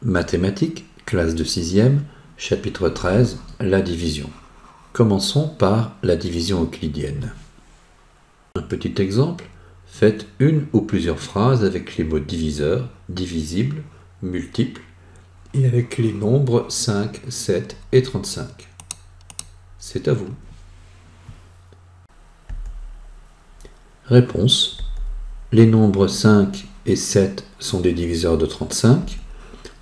Mathématiques, classe de 6e, chapitre 13, la division. Commençons par la division euclidienne. Un petit exemple, faites une ou plusieurs phrases avec les mots diviseur, divisible, multiple et avec les nombres 5, 7 et 35. C'est à vous. Réponse. Les nombres 5 et 7 sont des diviseurs de 35.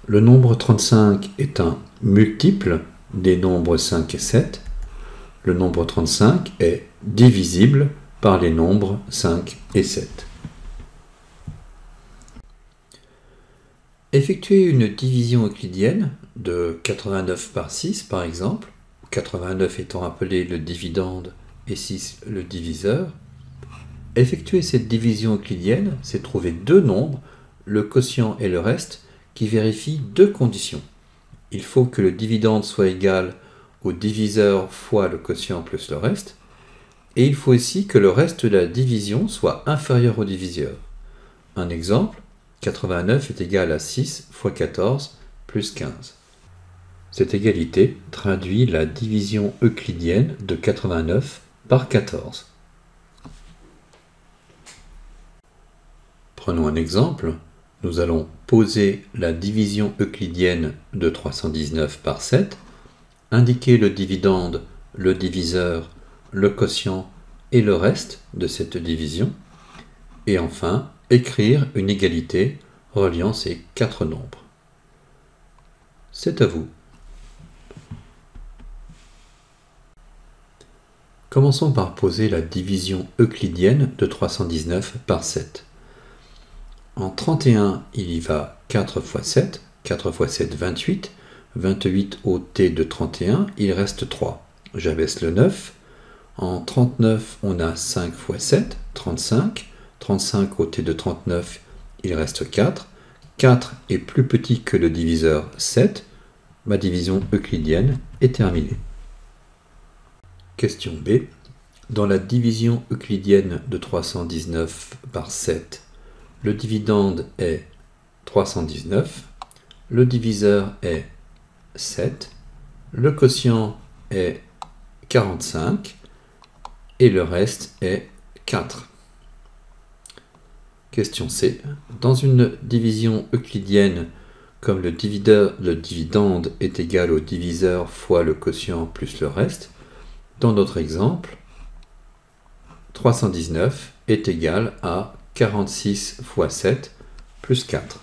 Le nombre 35 est un multiple des nombres 5 et 7. Le nombre 35 est divisible par les nombres 5 et 7. Effectuer une division euclidienne de 89 par 6 par exemple, 89 étant appelé le dividende et 6 le diviseur. Effectuer cette division euclidienne, c'est trouver deux nombres, le quotient et le reste, qui vérifient deux conditions. Il faut que le dividende soit égal au diviseur fois le quotient plus le reste, et il faut aussi que le reste de la division soit inférieur au diviseur. Un exemple, 89 est égal à 6 fois 14 plus 15. Cette égalité traduit la division euclidienne de 89 par 14. Prenons un exemple. Nous allons poser la division euclidienne de 319 par 7, indiquer le dividende, le diviseur, le quotient et le reste de cette division, et enfin écrire une égalité reliant ces quatre nombres. C'est à vous. Commençons par poser la division euclidienne de 319 par 7. En 31, il y va 4 fois 7, 4 fois 7, 28, 28 au t de 31, il reste 3. J'abaisse le 9. En 39, on a 5 fois 7, 35, 35 au t de 39, il reste 4. 4 est plus petit que le diviseur 7, ma division euclidienne est terminée. Question B. Dans la division euclidienne de 319 par 7, le dividende est 319, le diviseur est 7, le quotient est 45 et le reste est 4. Question C. Dans une division euclidienne, comme le dividende est égal au diviseur fois le quotient plus le reste, dans notre exemple, 319 est égal à 46 fois 7 plus 4.